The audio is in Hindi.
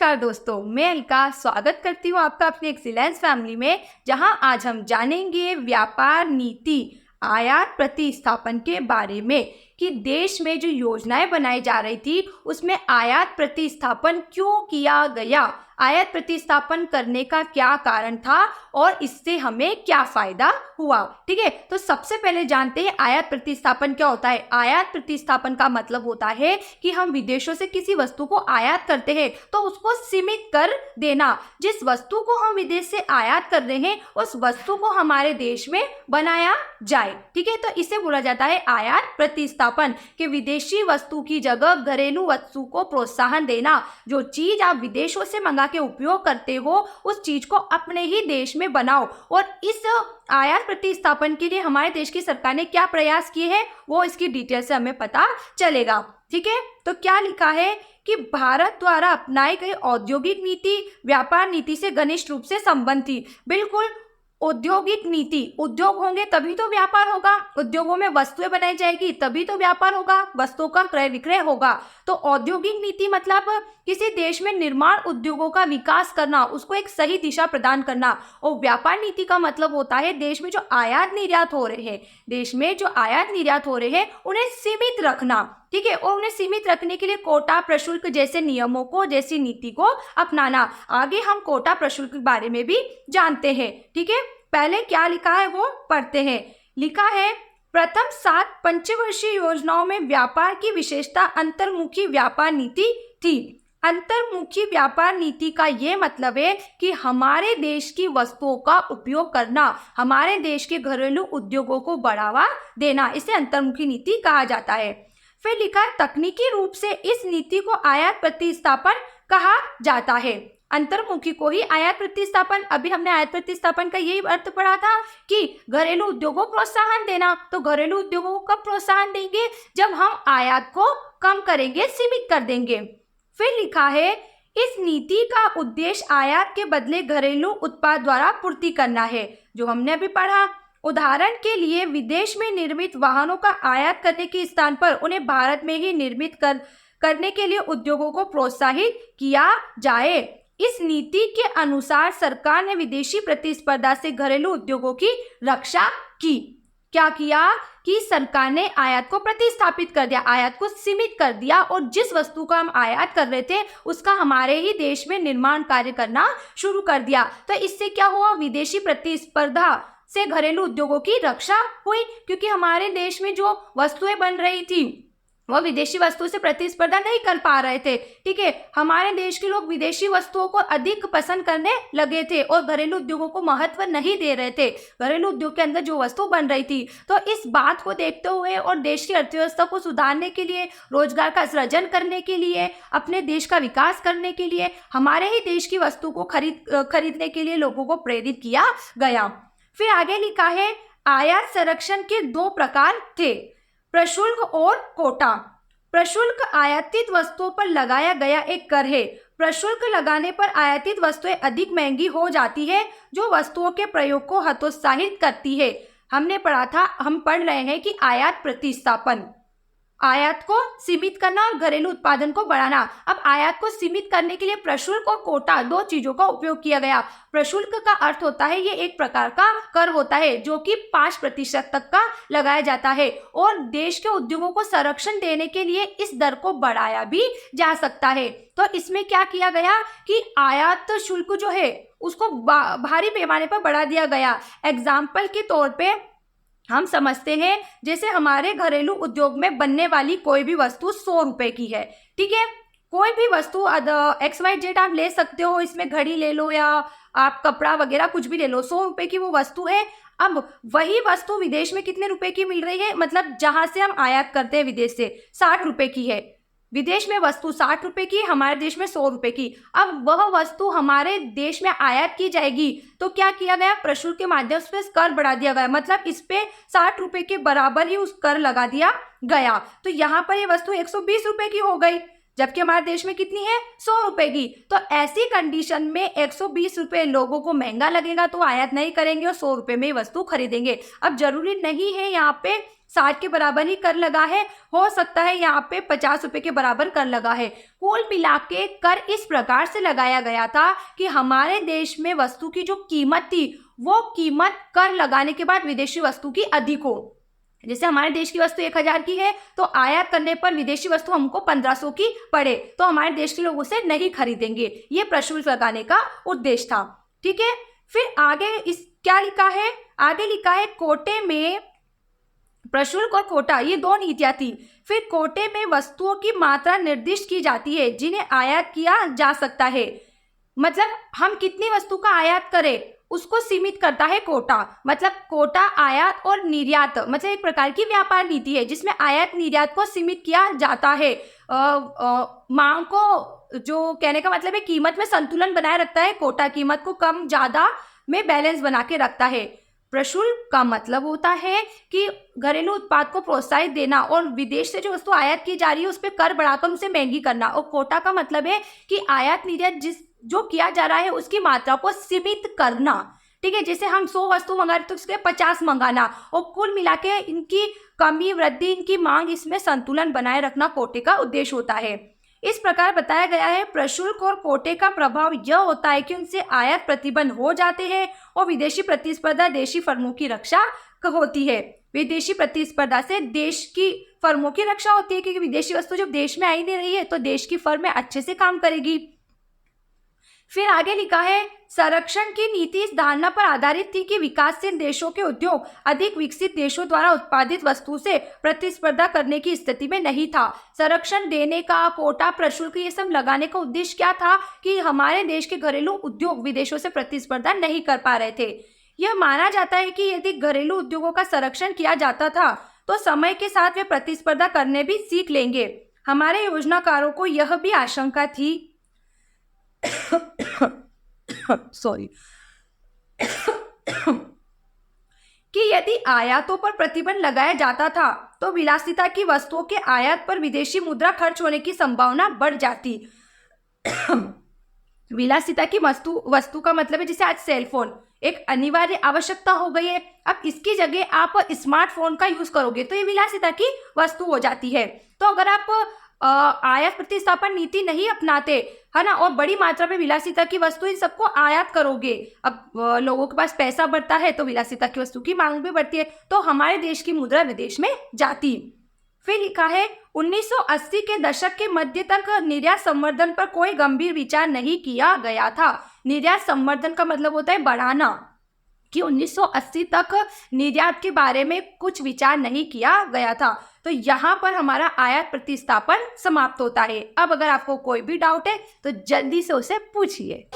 नमस्कार दोस्तों, मैं अलका स्वागत करती हूँ आपका अपने एक्सीलेंस फैमिली में, जहाँ आज हम जानेंगे व्यापार नीति आयात प्रतिस्थापन के बारे में कि देश में जो योजनाएं बनाई जा रही थी उसमें आयात प्रतिस्थापन क्यों किया गया, आयात प्रतिस्थापन करने का क्या कारण था और इससे हमें क्या फायदा हुआ। ठीक है, तो सबसे पहले जानते हैं आयात प्रतिस्थापन क्या होता है। आयात प्रतिस्थापन का मतलब होता है कि हम विदेशों से किसी वस्तु को आयात करते हैं तो उसको सीमित कर देना। जिस वस्तु को हम विदेश से आयात कर रहे हैं उस वस्तु को हमारे देश में बनाया जाए। ठीक है, तो इसे बोला जाता है आयात प्रतिस्थापन, कि विदेशी वस्तु की जगह घरेलू वस्तु को प्रोत्साहन देना। जो चीज आप विदेशों से मंगा के उपयोग करते हो उस चीज को अपने ही देश में बनाओ। और इस आयात प्रतिस्थापन के लिए हमारे देश की सरकार ने क्या प्रयास किए हैं वो इसकी डिटेल से हमें पता चलेगा। ठीक है, तो क्या लिखा है कि भारत द्वारा अपनाई गई औद्योगिक नीति व्यापार नीति से घनिष्ठ रूप से संबंधित थी। बिल्कुल, औद्योगिक नीति, उद्योग होंगे तभी तो व्यापार होगा, उद्योगों में वस्तुएं बनाई जाएगी तभी तो व्यापार होगा, वस्तुओं का क्रय विक्रय होगा। तो औद्योगिक नीति मतलब किसी देश में निर्माण उद्योगों का विकास करना, उसको एक सही दिशा प्रदान करना। और व्यापार नीति का मतलब होता है देश में जो आयात निर्यात हो रहे हैं, देश में जो आयात निर्यात हो रहे हैं उन्हें सीमित रखना। ठीक है, और उन्हें सीमित रखने के लिए कोटा प्रशुल्क जैसे नियमों को, जैसी नीति को अपनाना। आगे हम कोटा प्रशुल्क के बारे में भी जानते हैं। ठीक है, पहले क्या लिखा है वो पढ़ते हैं। लिखा है प्रथम 7 पंचवर्षीय योजनाओं में व्यापार की विशेषता अंतर्मुखी व्यापार नीति थी। अंतर्मुखी व्यापार नीति का ये मतलब है कि हमारे देश की वस्तुओं का उपयोग करना, हमारे देश के घरेलू उद्योगों को बढ़ावा देना, इसे अंतर्मुखी नीति कहा जाता है। फिर लिखा है तकनीकी रूप से इस नीति को आयात प्रतिस्थापन कहा जाता है। अंतर्मुखी को ही आयात प्रतिस्थापन, अभी हमने आयात प्रतिस्थापन का यही अर्थ पढ़ा था कि घरेलू उद्योगों को प्रोत्साहन देना। तो घरेलू उद्योगों को कब प्रोत्साहन देंगे? जब हम आयात को कम करेंगे, सीमित कर देंगे। फिर लिखा है इस नीति का उद्देश्य आयात के बदले घरेलू उत्पाद द्वारा पूर्ति करना है, जो हमने अभी पढ़ा। उदाहरण के लिए विदेश में निर्मित वाहनों का आयात करने के स्थान पर उन्हें भारत में ही निर्मित करने के लिए उद्योगों को प्रोत्साहित किया जाए। इस नीति के अनुसार सरकार ने विदेशी प्रतिस्पर्धा से घरेलू उद्योगों की रक्षा की। क्या किया कि सरकार ने आयात को प्रतिस्थापित कर दिया, आयात को सीमित कर दिया, और जिस वस्तु का हम आयात कर रहे थे उसका हमारे ही देश में निर्माण कार्य करना शुरू कर दिया। तो इससे क्या हुआ? विदेशी प्रतिस्पर्धा से घरेलू उद्योगों की रक्षा हुई, क्योंकि हमारे देश में जो वस्तुएं बन रही थी वो विदेशी वस्तु से प्रतिस्पर्धा नहीं कर पा रहे थे। ठीक है, हमारे देश के लोग विदेशी वस्तुओं को अधिक पसंद करने लगे थे और घरेलू उद्योगों को महत्व नहीं दे रहे थे, घरेलू उद्योग के अंदर जो वस्तु बन रही थी। तो इस बात को देखते हुए और देश की अर्थव्यवस्था को सुधारने के लिए, रोजगार का सृजन करने के लिए, अपने देश का विकास करने के लिए, हमारे ही देश की वस्तु को खरीदने के लिए लोगों को प्रेरित किया गया। फिर आगे लिखा है आयात संरक्षण के 2 प्रकार थे, प्रशुल्क और कोटा। प्रशुल्क आयातित वस्तुओं पर लगाया गया एक कर है। प्रशुल्क लगाने पर आयातित वस्तुएं अधिक महंगी हो जाती है, जो वस्तुओं के प्रयोग को हतोत्साहित करती है। हमने पढ़ा था, हम पढ़ रहे हैं कि आयात प्रतिस्थापन, आयात को सीमित करना और घरेलू उत्पादन को बढ़ाना। अब आयात को सीमित करने के लिए प्रशुल्क और कोटा 2 चीजों का उपयोग किया गया। प्रशुल्क का अर्थ होता है ये एक प्रकार का कर होता है जो कि 5% तक का लगाया जाता है, और देश के उद्योगों को संरक्षण देने के लिए इस दर को बढ़ाया भी जा सकता है। तो इसमें क्या किया गया कि आयात शुल्क जो है उसको भारी पैमाने पर बढ़ा दिया गया। एग्जाम्पल के तौर पे हम समझते हैं जैसे हमारे घरेलू उद्योग में बनने वाली कोई भी वस्तु 100 रुपए की है। ठीक है, कोई भी वस्तु XYZ आप ले सकते हो, इसमें घड़ी ले लो या आप कपड़ा वगैरह कुछ भी ले लो, 100 रुपए की वो वस्तु है। अब वही वस्तु विदेश में कितने रुपए की मिल रही है? मतलब जहां से हम आयात करते हैं विदेश से 60 रुपए की है। विदेश में वस्तु 60 रुपए की, हमारे देश में 100 रुपए की। अब वह वस्तु हमारे देश में आयात की जाएगी तो क्या किया गया? प्रशुल्क के माध्यम से कर बढ़ा दिया गया, मतलब इस पे 60 रुपए के बराबर ही उस कर लगा दिया गया। तो यहाँ पर ये वस्तु 120 रुपए की हो गई। जबकि हमारे देश में कितनी है, 100 रुपए की। तो ऐसी कंडीशन में 120 रुपए लोगों को महंगा लगेगा तो आयात नहीं करेंगे और 100 रुपए में ही वस्तु खरीदेंगे। अब जरूरी नहीं है यहाँ पे 60 के बराबर ही कर लगा है, हो सकता है यहाँ पे 50 रुपए के बराबर कर लगा है। कुल मिला के कर इस प्रकार से लगाया गया था कि हमारे देश में वस्तु की जो कीमत थी वो कीमत कर लगाने के बाद विदेशी वस्तु की अधिक हो। जैसे हमारे देश की वस्तु 1000 की है तो आयात करने पर विदेशी वस्तु हमको 1500 की पड़े तो हमारे देश के लोग उसे नहीं खरीदेंगे। ये प्रशुल्क लगाने का उद्देश्य था। ठीक है, फिर आगे इस क्या लिखा है, आगे लिखा है कोटे में प्रशुल्क और कोटा, ये दो नीतियां थी। फिर कोटे में वस्तुओं की मात्रा निर्दिष्ट की जाती है जिन्हें आयात किया जा सकता है। मतलब हम कितनी वस्तु का आयात करें उसको सीमित करता है कोटा। मतलब कोटा आयात और निर्यात, मतलब एक प्रकार की व्यापार नीति है जिसमें आयात निर्यात को सीमित किया जाता है। मांग को, जो कहने का मतलब है कीमत में संतुलन बनाए रखता है, कोटा कीमत को कम ज्यादा में बैलेंस बना के रखता है। प्रशुल्क का मतलब होता है कि घरेलू उत्पाद को प्रोत्साहित देना और विदेश से जो वस्तु आयात की जा रही है उस पर कर बढ़ाकर उसे महंगी करना। और कोटा का मतलब है कि आयात निर्यात जो किया जा रहा है उसकी मात्रा को सीमित करना। ठीक है, जैसे हम 100 वस्तु मंगा रहे तो उसके 50 मंगाना, और कुल मिला के इनकी कमी वृद्धि, इनकी मांग, इसमें संतुलन बनाए रखना कोटे का उद्देश्य होता है। इस प्रकार बताया गया है प्रशुल्क और कोटे का प्रभाव यह होता है कि उनसे आयात प्रतिबंध हो जाते हैं और विदेशी प्रतिस्पर्धा देशी फर्मों की रक्षा होती है। विदेशी प्रतिस्पर्धा से देश की फर्मों की रक्षा होती है क्योंकि विदेशी वस्तु जब देश में आई नहीं रही है तो देश की फर्में अच्छे से काम करेगी। फिर आगे लिखा है संरक्षण की नीति इस धारणा पर आधारित थी कि विकासशील देशों के उद्योग अधिक विकसित देशों द्वारा उत्पादित वस्तु से प्रतिस्पर्धा करने की स्थिति में नहीं था। संरक्षण देने का, कोटा, प्रशुल्क, ये सब लगाने का उद्देश्य क्या था कि हमारे देश के घरेलू उद्योग विदेशों से प्रतिस्पर्धा नहीं कर पा रहे थे। यह माना जाता है कि यदि घरेलू उद्योगों का संरक्षण किया जाता था तो समय के साथ वे प्रतिस्पर्धा करने भी सीख लेंगे। हमारे योजनाकारों को यह भी आशंका थी सॉरी कि यदि आयातों पर प्रतिबंध लगाया जाता था तो विलासिता की वस्तुओं के आयात पर विदेशी मुद्रा खर्च होने की संभावना बढ़ जाती। विलासिता की वस्तु का मतलब है जैसे आज सेलफोन एक अनिवार्य आवश्यकता हो गई है। अब इसकी जगह आप स्मार्टफोन का यूज करोगे तो ये विलासिता की वस्तु हो जाती है। तो अगर आप आयात प्रतिस्थापन नीति नहीं अपनाते है ना, और बड़ी मात्रा में विलासिता की वस्तु इन सबको आयात करोगे, अब लोगों के पास पैसा बढ़ता है तो विलासिता की वस्तु की मांग भी बढ़ती है, तो हमारे देश की मुद्रा विदेश में जाती। फिर लिखा है 1980 के दशक के मध्य तक निर्यात संवर्धन पर कोई गंभीर विचार नहीं किया गया था। निर्यात संवर्धन का मतलब होता है बढ़ाना, कि 1980 तक निर्यात के बारे में कुछ विचार नहीं किया गया था। तो यहाँ पर हमारा आयात प्रतिस्थापन समाप्त होता है। अब अगर आपको कोई भी डाउट है तो जल्दी से उसे पूछिए।